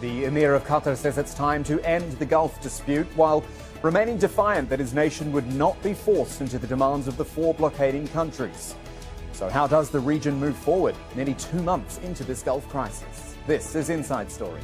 The Emir of Qatar says it's time to end the Gulf dispute while remaining defiant that his nation would not be forced into the demands of the four blockading countries. So how does the region move forward nearly 2 months into this Gulf crisis? This is Inside Story.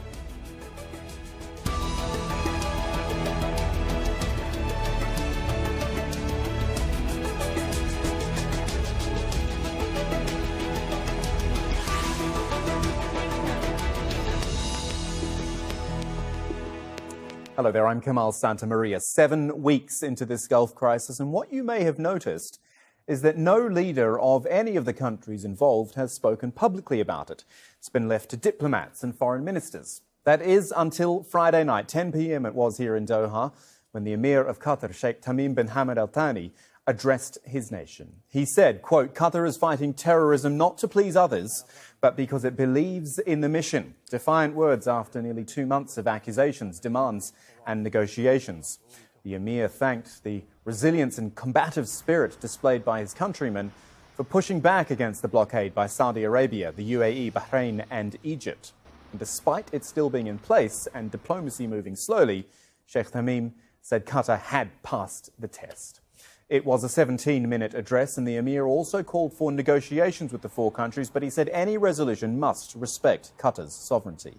Hello there, I'm Kamal Santamaria. 7 weeks into this Gulf crisis, and what you may have noticed is that no leader of any of the countries involved has spoken publicly about it. It's been left to diplomats and foreign ministers. That is until Friday night, 10 p.m. it was here in Doha, when the Emir of Qatar, Sheikh Tamim bin Hamad Al Thani, addressed his nation. He said, quote, "Qatar is fighting terrorism not to please others, but because it believes in the mission." Defiant words after nearly 2 months of accusations, demands and negotiations. The Emir thanked the resilience and combative spirit displayed by his countrymen for pushing back against the blockade by Saudi Arabia, the UAE, Bahrain and Egypt. And despite it still being in place and diplomacy moving slowly, Sheikh Tamim said Qatar had passed the test. It was a 17-minute address, and the Emir also called for negotiations with the four countries, but he said any resolution must respect Qatar's sovereignty.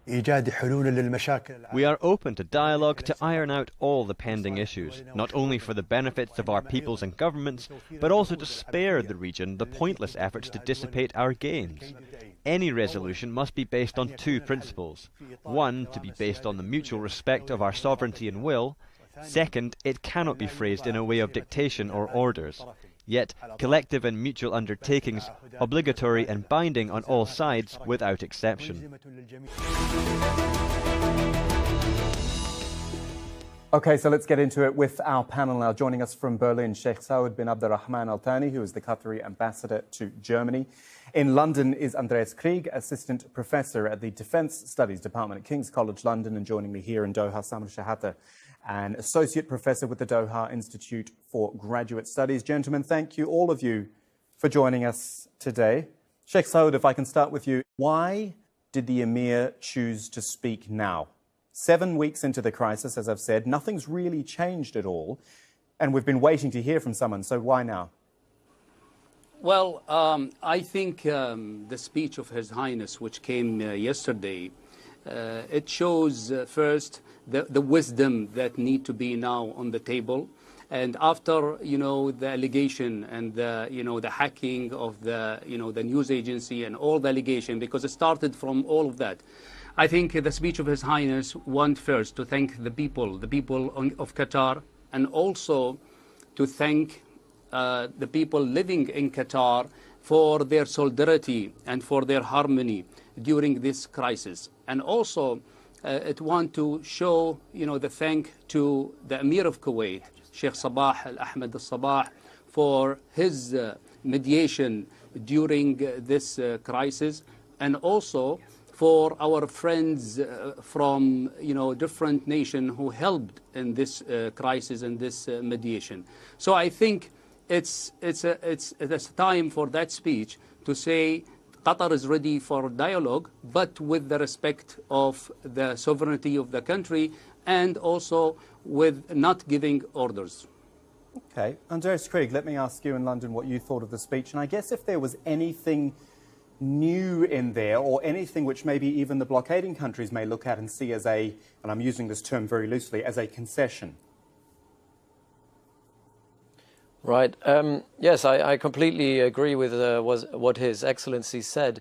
We are open to dialogue to iron out all the pending issues, not only for the benefits of our peoples and governments, but also to spare the region the pointless efforts to dissipate our gains. Any resolution must be based on two principles. One, to be based on the mutual respect of our sovereignty and will. Second, it cannot be phrased in a way of dictation or orders. Yet, collective and mutual undertakings, obligatory and binding on all sides without exception. Okay, so let's get into it with our panel now. Joining us from Berlin, Sheikh Saoud bin Abulrahman Al Thani, who is the Qatari ambassador to Germany. In London is Andreas Krieg, assistant professor at the Defence Studies Department at King's College London, and joining me here in Doha, Samar Shahata, an associate professor with the Doha Institute for Graduate Studies. Gentlemen, thank you, all of you, for joining us today. Sheikh Saoud, if I can start with you. Why did the Emir choose to speak now? 7 weeks into the crisis, as I've said, nothing's really changed at all, and we've been waiting to hear from someone, so why now? Well, I think the speech of His Highness, which came yesterday, it shows first the wisdom that need to be now on the table, and after the allegation and the hacking of the the news agency and all the allegation, because it started from all of that. I think the speech of His Highness want first to thank the people of Qatar, and also to thank the people living in Qatar for their solidarity and for their harmony during this crisis. And also it want to show the thank to the Emir of Kuwait, Sheikh Sabah Al-Ahmed Al-Sabah, for his mediation during this crisis, and also for our friends from different nations who helped in this crisis and this mediation. So I think it's time for that speech to say Qatar is ready for dialogue, but with the respect of the sovereignty of the country, and also with not giving orders. Okay, Andreas Krieg, let me ask you in London what you thought of the speech, and I guess if there was anything new in there, or anything which maybe even the blockading countries may look at and see as a, and I'm using this term very loosely, as a concession. Right. Yes, I completely agree with what His Excellency said.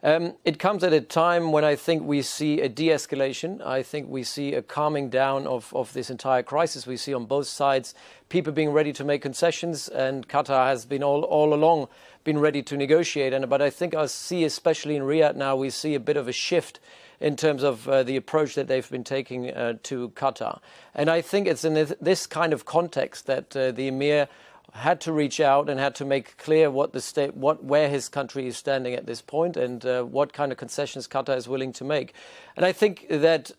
It comes at a time when I think we see a de-escalation. I think we see a calming down of this entire crisis. We see on both sides people being ready to make concessions, and Qatar has been all along been ready to negotiate. But I think I see, especially in Riyadh now, we see a bit of a shift in terms of the approach that they've been taking to Qatar. And I think it's in this kind of context that the Emir had to reach out and had to make clear where his country is standing at this point, and what kind of concessions Qatar is willing to make. And I think that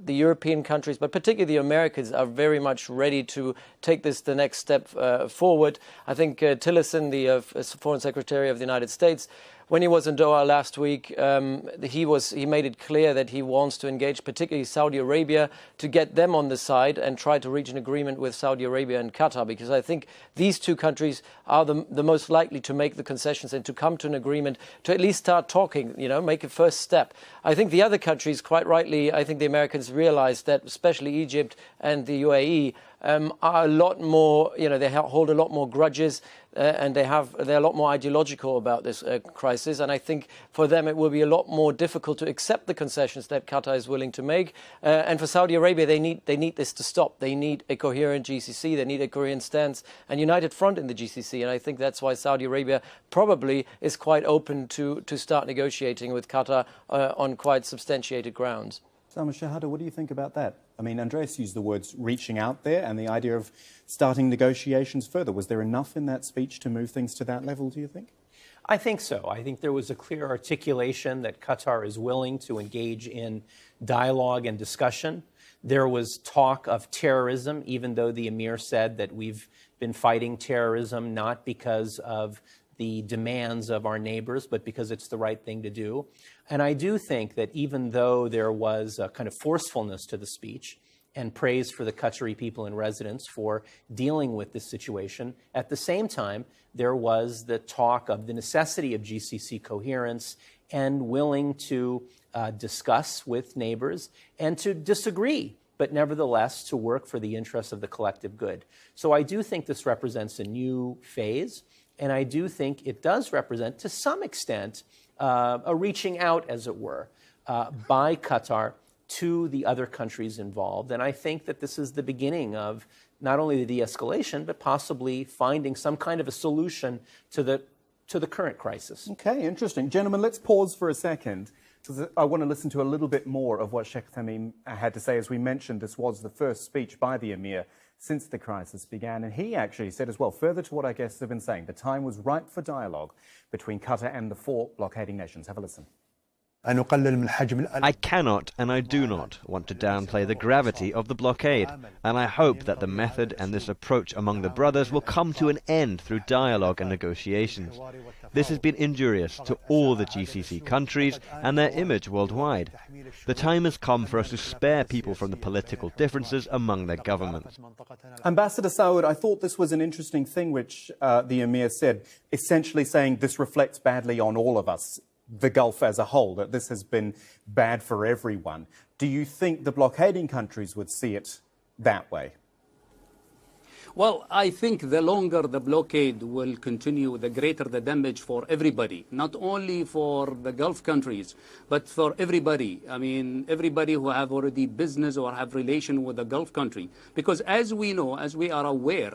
the European countries, but particularly the Americans, are very much ready to take this the next step forward. I think Tillerson, the Foreign Secretary of the United States, when he was in Doha last week, he made it clear that he wants to engage particularly Saudi Arabia to get them on the side and try to reach an agreement with Saudi Arabia and Qatar, because I think these two countries are the most likely to make the concessions and to come to an agreement, to at least start talking, make a first step. I think the other countries, quite rightly, I think the Americans realized that especially Egypt and the UAE are a lot more, they hold a lot more grudges and they're a lot more ideological about this crisis. And I think for them it will be a lot more difficult to accept the concessions that Qatar is willing to make. And for Saudi Arabia, they need this to stop. They need a coherent GCC. They need a coherent stance and united front in the GCC. And I think that's why Saudi Arabia probably is quite open to start negotiating with Qatar on quite substantiated grounds. Sama Shahada, what do you think about that? I mean, Andreas used the words reaching out there and the idea of starting negotiations further. Was there enough in that speech to move things to that level, do you think? I think so. I think there was a clear articulation that Qatar is willing to engage in dialogue and discussion. There was talk of terrorism, even though the Emir said that we've been fighting terrorism not because of the demands of our neighbors, but because it's the right thing to do. And I do think that even though there was a kind of forcefulness to the speech and praise for the Qatari people and residents for dealing with this situation, at the same time, there was the talk of the necessity of GCC coherence and willing to discuss with neighbors and to disagree, but nevertheless to work for the interests of the collective good. So I do think this represents a new phase. And I do think it does represent, to some extent, a reaching out, as it were, by Qatar to the other countries involved. And I think that this is the beginning of not only the de-escalation, but possibly finding some kind of a solution to the current crisis. Okay, interesting. Gentlemen, let's pause for a second. I want to listen to a little bit more of what Sheikh Tamim had to say. As we mentioned, this was the first speech by the Emir since the crisis began. And he actually said as well, further to what our guests have been saying, the time was ripe for dialogue between Qatar and the 4 blockading nations. Have a listen. I cannot and I do not want to downplay the gravity of the blockade, and I hope that the method and this approach among the brothers will come to an end through dialogue and negotiations. This has been injurious to all the GCC countries and their image worldwide. The time has come for us to spare people from the political differences among their governments. Ambassador Saoud, I thought this was an interesting thing which the Emir said, essentially saying this reflects badly on all of us, the Gulf as a whole, that this has been bad for everyone. Do you think the blockading countries would see it that way? Well, I think the longer the blockade will continue, the greater the damage for everybody, not only for the Gulf countries, but for everybody. I mean, everybody who have already business or have relation with the Gulf country. Because as we know, as we are aware,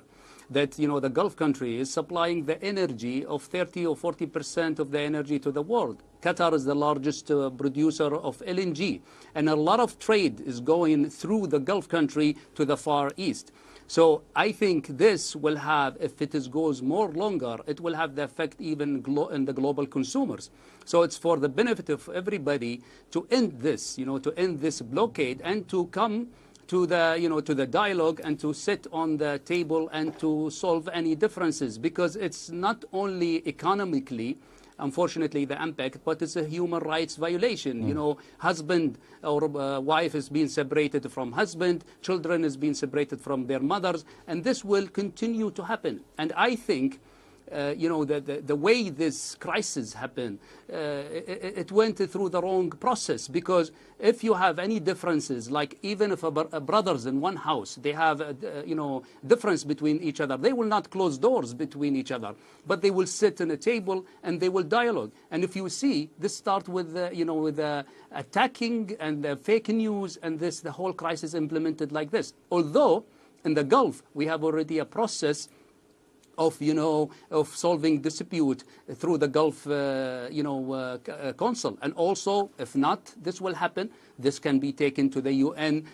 that, the Gulf country is supplying the energy of 30 or 40% of the energy to the world. Qatar is the largest producer of LNG, and a lot of trade is going through the Gulf country to the Far East. So I think this will have, if it goes more longer, it will have the effect even in the global consumers. So it's for the benefit of everybody to end this, to end this blockade and to come to the, to the dialogue and to sit on the table and to solve any differences, because it's not only economically, unfortunately, the impact, but it's a human rights violation. Husband or wife is being separated from husband, children is being separated from their mothers, and this will continue to happen. And I think the way this crisis happened, it went through the wrong process, because if you have any differences, like even if brothers in one house, they have difference between each other, they will not close doors between each other, but they will sit on a table and they will dialogue. And if you see, this starts with with attacking and fake news, and the whole crisis implemented like this. Although in the Gulf we have already a process of solving dispute through the Gulf Council, and also if not, this will happen. This can be taken to the UN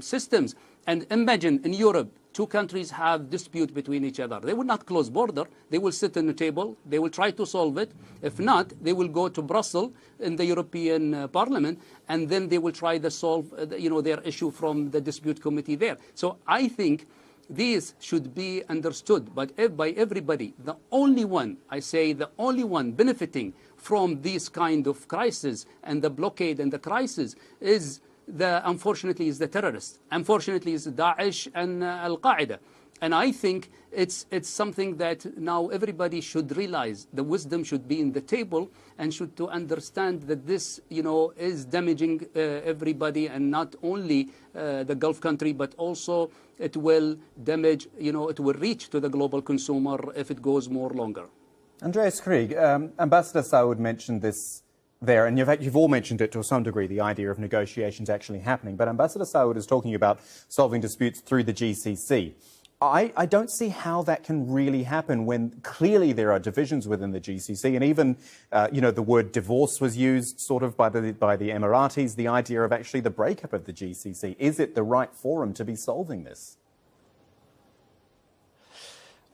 systems. And imagine in Europe, 2 countries have dispute between each other. They will not close border. They will sit on the table. They will try to solve it. If not, they will go to Brussels in the European Parliament, and then they will try to solve their issue from the dispute committee there. So I think these should be understood by everybody. The only one, I say, the only one benefiting from this kind of crisis and the blockade and the crisis is unfortunately, is the terrorists. Unfortunately, is Daesh and Al-Qaeda. And I think it's something that now everybody should realize. The wisdom should be in the table and should to understand that this, is damaging everybody, and not only the Gulf country, but also it will damage, it will reach to the global consumer if it goes more longer. Andreas, Krieg, Ambassador Saoud mentioned this there, and in fact you've all mentioned it to some degree, the idea of negotiations actually happening. But Ambassador Saoud is talking about solving disputes through the GCC. I don't see how that can really happen when clearly there are divisions within the GCC, and even, the word divorce was used sort of by the Emiratis, the idea of actually the breakup of the GCC. Is it the right forum to be solving this?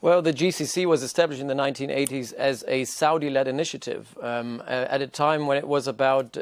Well, the GCC was established in the 1980s as a Saudi-led initiative at a time when it was about,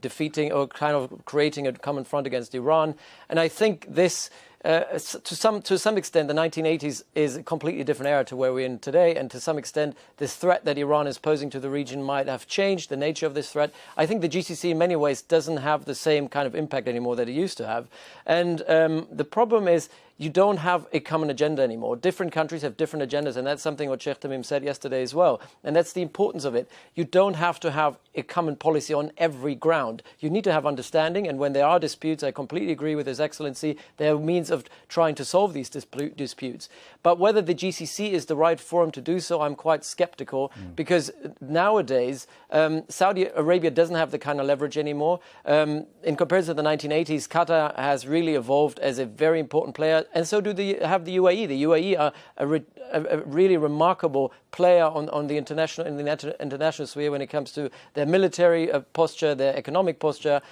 defeating or kind of creating a common front against Iran. And I think this, to some extent, the 1980s is a completely different era to where we're in today. And to some extent, this threat that Iran is posing to the region might have changed the nature of this threat. I think the GCC in many ways doesn't have the same kind of impact anymore that it used to have. And the problem is, you don't have a common agenda anymore. Different countries have different agendas, and that's something what Sheikh Tamim said yesterday as well. And that's the importance of it. You don't have to have a common policy on every ground. You need to have understanding, and when there are disputes, I completely agree with His Excellency, there are means of trying to solve these disputes. But whether the GCC is the right forum to do so, I'm quite skeptical, because nowadays, Saudi Arabia doesn't have the kind of leverage anymore. In comparison to the 1980s, Qatar has really evolved as a very important player. And so do the UAE. The UAE are a really remarkable player on the international sphere when it comes to their military posture, their economic posture.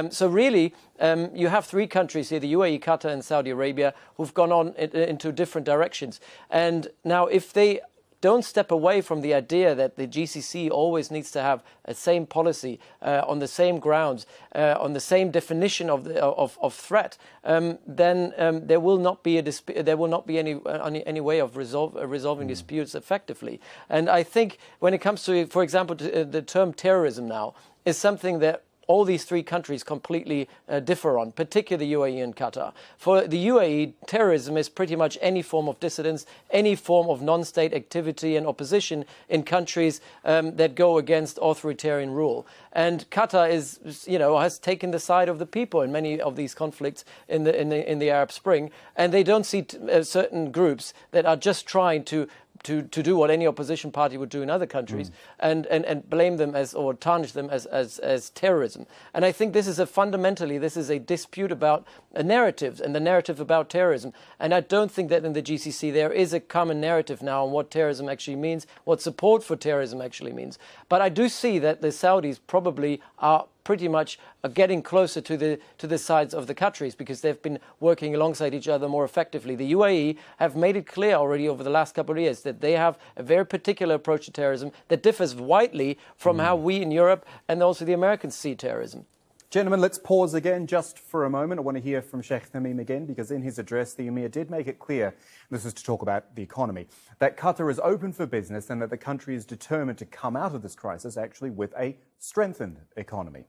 So really, you have three countries here: the UAE, Qatar, and Saudi Arabia, who've gone on into different directions. And now, if they don't step away from the idea that the GCC always needs to have a same policy on the same grounds, on the same definition of threat, then there will not be any way of resolving disputes effectively. And I think when it comes to, for example, the term terrorism now is something that all these three countries completely differ on, particularly the UAE and Qatar. For the UAE, terrorism is pretty much any form of dissidence, any form of non-state activity and opposition in countries that go against authoritarian rule. And Qatar has taken the side of the people in many of these conflicts in the Arab Spring, and they don't see certain groups that are just trying to do what any opposition party would do in other countries and blame them or tarnish them as terrorism. And I think this is a dispute about narratives and the narrative about terrorism. And I don't think that in the GCC there is a common narrative now on what terrorism actually means, what support for terrorism actually means. But I do see that the Saudis probably are pretty much getting closer to the sides of the Qataris, because they've been working alongside each other more effectively. The UAE have made it clear already over the last couple of years that they have a very particular approach to terrorism that differs widely from how we in Europe and also the Americans see terrorism. Gentlemen, let's pause again just for a moment. I want to hear from Sheikh Tamim again, because in his address, the Emir did make it clear, this is to talk about the economy, that Qatar is open for business and that the country is determined to come out of this crisis actually with a strengthened economy.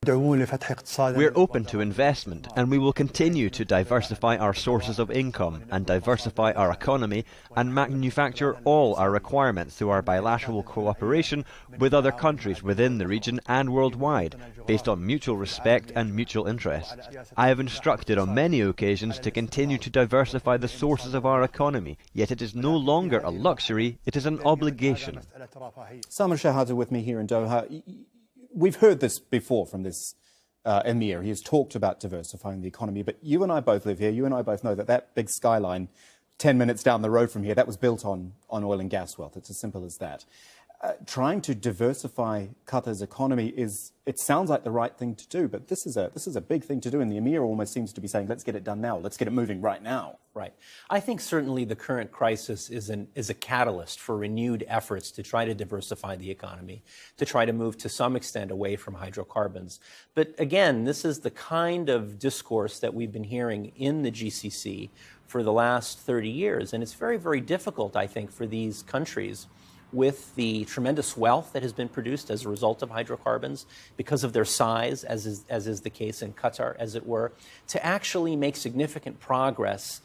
We're open to investment, and we will continue to diversify our sources of income and diversify our economy and manufacture all our requirements through our bilateral cooperation with other countries within the region and worldwide, based on mutual respect and mutual interest. I have instructed on many occasions to continue to diversify the sources of our economy, yet it is no longer a luxury, it is an obligation. Salman Shahada with me here in Doha. We've heard this before from this Emir. He has talked about diversifying the economy, but you and I both live here. You and I both know that big skyline 10 minutes down the road from here, that was built on oil and gas wealth. It's as simple as that. trying to diversify Qatar's economy it sounds like the right thing to do, but this is a big thing to do, and the Emir almost seems to be saying, let's get it done now, let's get it moving right now. Right. I think certainly the current crisis is a catalyst for renewed efforts to try to diversify the economy, to try to move to some extent away from hydrocarbons. But again, this is the kind of discourse that we've been hearing in the GCC for the last 30 years, and it's very, very difficult, I think, for these countries with the tremendous wealth that has been produced as a result of hydrocarbons, because of their size, as is the case in Qatar, as it were, to actually make significant progress,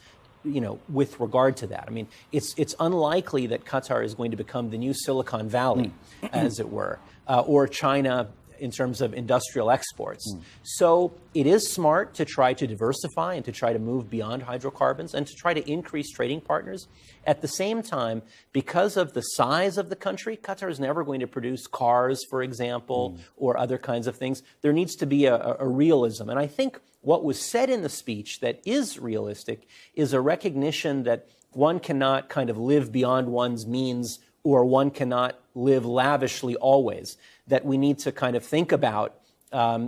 with regard to that. I mean, it's unlikely that Qatar is going to become the new Silicon Valley, as it were, or China in terms of industrial exports. So it is smart to try to diversify and to try to move beyond hydrocarbons and to try to increase trading partners. At the same time, because of the size of the country, Qatar is never going to produce cars, for example, or other kinds of things. There needs to be a realism. And I think what was said in the speech that is realistic is a recognition that one cannot kind of live beyond one's means, or one cannot live lavishly always, that we need to kind of think about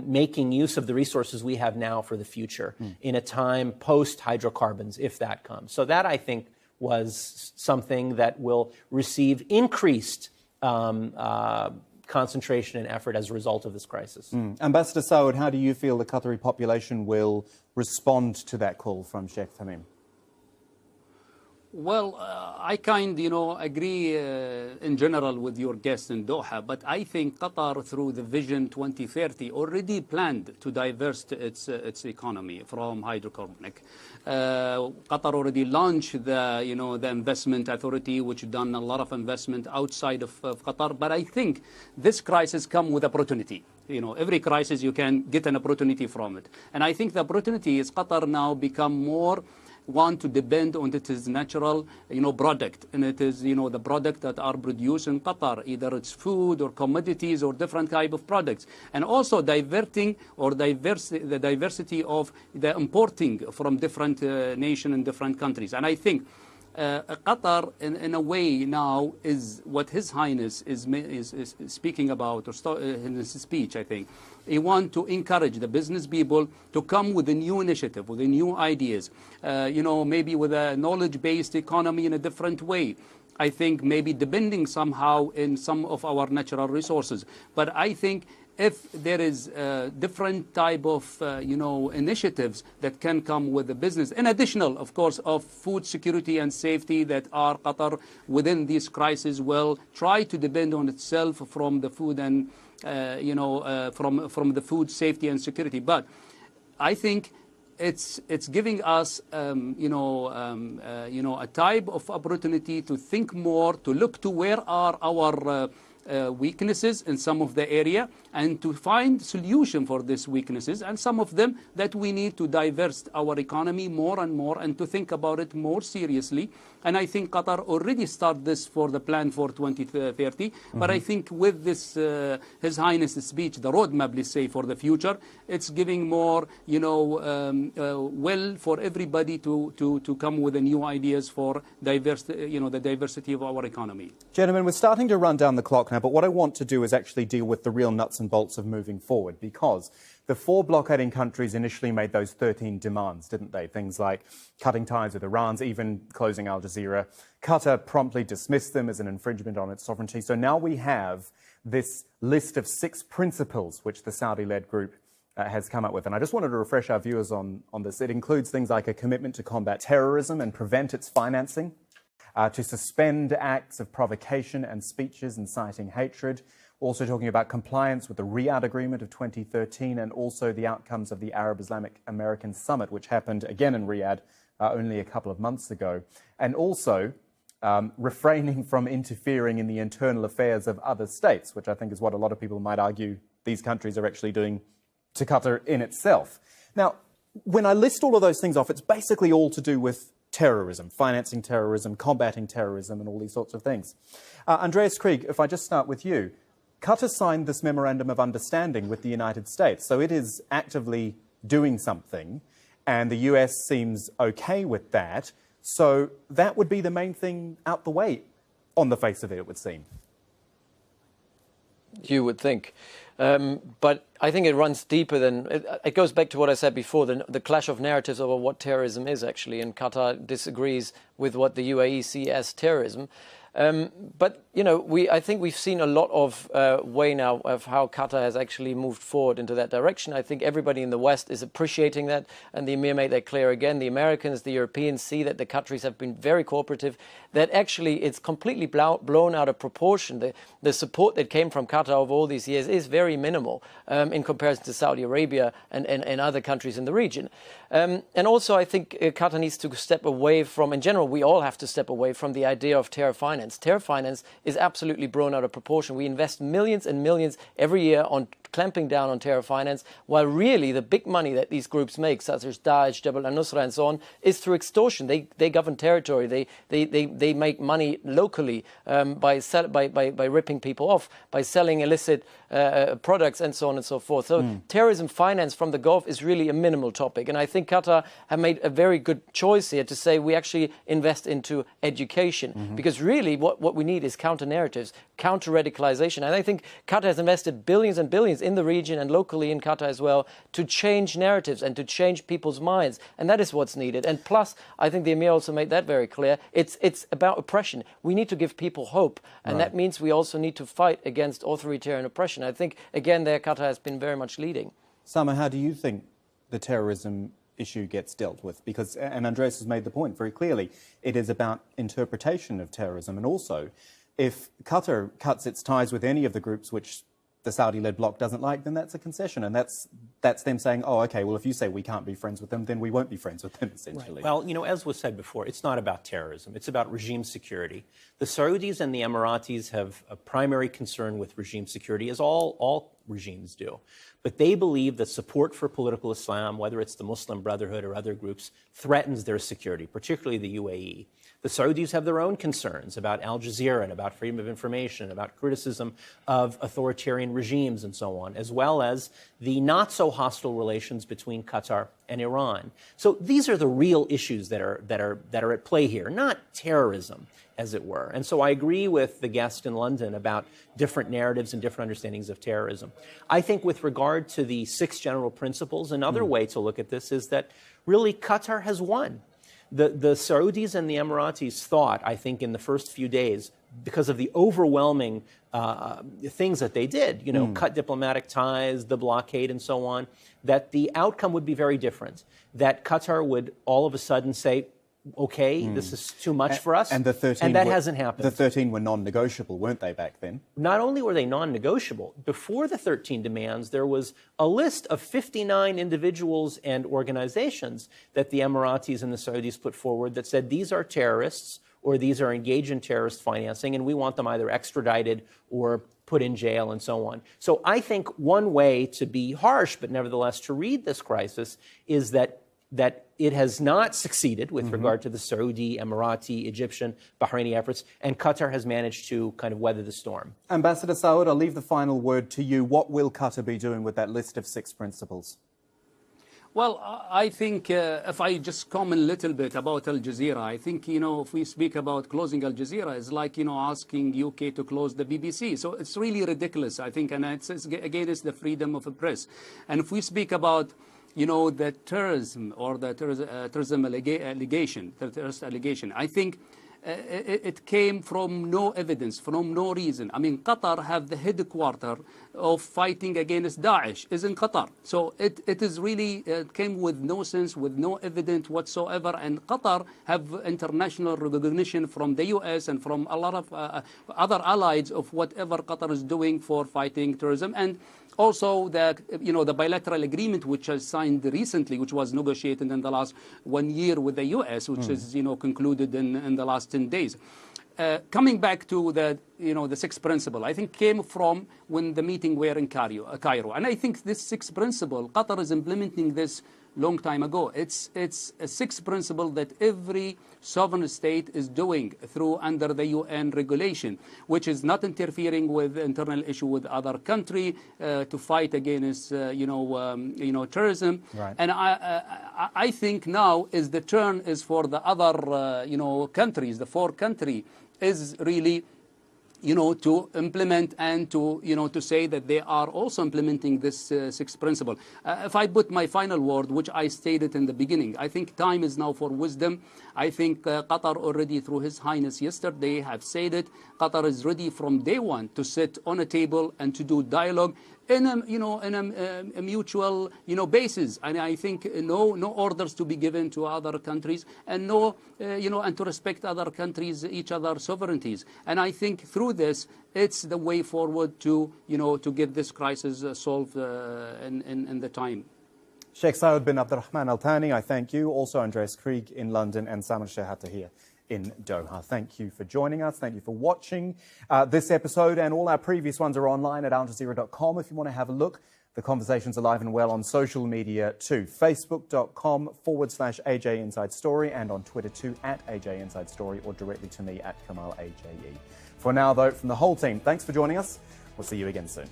making use of the resources we have now for the future in a time post-hydrocarbons, if that comes. So that, I think, was something that will receive increased concentration and effort as a result of this crisis. Ambassador Saoud, how do you feel the Qatari population will respond to that call from Sheikh Tamim? Well, I agree in general with your guest in Doha, but I think Qatar, through the Vision 2030, already planned to diversify its economy from hydrocarbonic. Qatar already launched the investment authority, which done a lot of investment outside of Qatar. But I think this crisis come with opportunity. Every crisis you can get an opportunity from it, and I think the opportunity is Qatar now become more want to depend on its natural, product, and it is, the product that are produced in Qatar, either it's food or commodities or different type of products, and also diverting or the diversity of the importing from different nation and different countries. And I think Qatar, in a way now, is what His Highness is speaking about, or in his speech, I think. He wants to encourage the business people to come with a new initiative, with the new ideas, maybe with a knowledge-based economy in a different way. I think maybe depending somehow in some of our natural resources. But I think if there is different type of, initiatives that can come with the business, in additional, of course, of food security and safety that are Qatar within this crisis will try to depend on itself from the food and, from the food safety and security. But I think it's giving us, a type of opportunity to think more, to look to where are our weaknesses in some of the area, and to find solution for these weaknesses, and some of them that we need to diversify our economy more and more, and to think about it more seriously. And I think Qatar already started this for the plan for 2030. But I think with this His Highness speech, the roadmap, let's say, for the future, it's giving more, will for everybody to come with the new ideas for the diversity of our economy. Gentlemen, we're starting to run down the clock now, but what I want to do is actually deal with the real nuts and bolts of moving forward, because the 4 blockading countries initially made those 13 demands, didn't they? Things like cutting ties with Iran, even closing Al Jazeera. Qatar promptly dismissed them as an infringement on its sovereignty. So now we have this list of 6 principles which the Saudi-led group has come up with. And I just wanted to refresh our viewers on this. It includes things like a commitment to combat terrorism and prevent its financing, to suspend acts of provocation and speeches inciting hatred, also talking about compliance with the Riyadh Agreement of 2013, and also the outcomes of the Arab Islamic American Summit, which happened again in Riyadh only a couple of months ago, and also refraining from interfering in the internal affairs of other states, which I think is what a lot of people might argue these countries are actually doing to Qatar in itself. Now, when I list all of those things off, it's basically all to do with terrorism, financing terrorism, combating terrorism, and all these sorts of things. Andreas, Krieg, if I just start with you, Qatar signed this memorandum of understanding with the United States, so it is actively doing something, and the US seems okay with that. So that would be the main thing out the way on the face of it, it would seem. you would think. But I think it runs deeper than, it goes back to what I said before, the clash of narratives over what terrorism is actually, and Qatar disagrees with what the UAE see as terrorism. But, you know, I think we've seen a lot of way now of how Qatar has actually moved forward into that direction. I think everybody in the West is appreciating that, and the Emir made that clear again. The Americans, the Europeans see that the Qataris have been very cooperative, that actually it's completely blown out of proportion. The support that came from Qatar over all these years is very minimal in comparison to Saudi Arabia and other countries in the region. And also I think Qatar needs to step away from, in general, we all have to step away from the idea of terror finance. Terror finance is absolutely blown out of proportion. We invest millions and millions every year on clamping down on terror finance, while really the big money that these groups make, such as Daesh, Jabal al-Nusra and so on, is through extortion. They govern territory. They make money locally by ripping people off, by selling illicit products and so on and so forth. So terrorism finance from the Gulf is really a minimal topic. And I think Qatar have made a very good choice here to say we actually invest into education, because really what we need is counter-narratives, counter-radicalization. And I think Qatar has invested billions and billions in the region and locally in Qatar as well to change narratives and to change people's minds. And that is what's needed. And plus, I think the Emir also made that very clear. It's about oppression. We need to give people hope. And that means we also need to fight against authoritarian oppression. I think, again, there Qatar has been very much leading. Sama, how do you think the terrorism issue gets dealt with? Because, and Andreas has made the point very clearly, it is about interpretation of terrorism. And also, if Qatar cuts its ties with any of the groups which the Saudi-led bloc doesn't like, then that's a concession. And that's them saying, oh, OK, well, if you say we can't be friends with them, then we won't be friends with them, essentially. Right. Well, you know, as was said before, it's not about terrorism. It's about regime security. The Saudis and the Emiratis have a primary concern with regime security, as all regimes do. But they believe that support for political Islam, whether it's the Muslim Brotherhood or other groups, threatens their security, particularly the UAE. The Saudis have their own concerns about Al Jazeera and about freedom of information, about criticism of authoritarian regimes and so on, as well as the not-so-hostile relations between Qatar and Iran. So these are the real issues that are at play here, not terrorism, as it were. And so I agree with the guest in London about different narratives and different understandings of terrorism. I think with regard to the 6 general principles, another way to look at this is that really Qatar has won. The Saudis and the Emiratis thought, I think, in the first few days, because of the overwhelming things that they did, you know, cut diplomatic ties, the blockade and so on, that the outcome would be very different, that Qatar would all of a sudden say, okay, this is too much for us, and the 13 and that hasn't happened. The 13 were non-negotiable, weren't they, back then? Not only were they non-negotiable, before the 13 demands, there was a list of 59 individuals and organizations that the Emiratis and the Saudis put forward that said these are terrorists or these are engaged in terrorist financing, and we want them either extradited or put in jail and so on. So I think one way to be harsh, but nevertheless to read this crisis, is that it has not succeeded with regard to the Saudi, Emirati, Egyptian, Bahraini efforts, and Qatar has managed to kind of weather the storm. Ambassador Saoud, I'll leave the final word to you. What will Qatar be doing with that list of 6 principles? Well, I think if I just comment a little bit about Al Jazeera, I think, you know, if we speak about closing Al Jazeera, it's like, you know, asking UK to close the BBC. So it's really ridiculous, I think, and it's against the freedom of the press. And if we speak about, you know, the terrorism or the terrorism allegation, I think it came from no evidence, from no reason. I mean, Qatar have the headquarters of fighting against Daesh is in Qatar. So it is really, it came with no sense, with no evidence whatsoever. And Qatar have international recognition from the US and from a lot of other allies of whatever Qatar is doing for fighting terrorism. And also the, you know, the bilateral agreement which was signed recently, which was negotiated in the last 1 year with the US, which is, you know, concluded in the last 10 days. Coming back to the, you know, the 6th principle, I think came from when the meeting were in Cairo. And I think this 6th principle, Qatar is implementing this long time ago. It's a 6th principle that every sovereign state is doing through under the UN regulation, which is not interfering with internal issue with other country to fight against terrorism. Right. And I think now is the turn is for the other countries, the 4 countries, is really to implement and to, to say that they are also implementing this sixth principle. If I put my final word, which I stated in the beginning, I think time is now for wisdom. I think Qatar already, through His Highness yesterday, have said it. Qatar is ready from day one to sit on a table and to do dialogue in a mutual, basis. And I think no orders to be given to other countries, and and to respect other countries, each other's sovereignties. And I think through this, it's the way forward to, to get this crisis solved in the time. Sheikh Saoud bin Abulrahman Al Thani, I thank you. Also Andreas Krieg in London and Samar Shehata here in Doha. Thank you for joining us. Thank you for watching this episode, and all our previous ones are online at aljazeera.com if you want to have a look. The conversation's alive and well on social media too. Facebook.com/AJ Inside Story, and on Twitter too at AJ Inside Story, or directly to me at Kamal AJE. For now though, from the whole team, thanks for joining us. We'll see you again soon.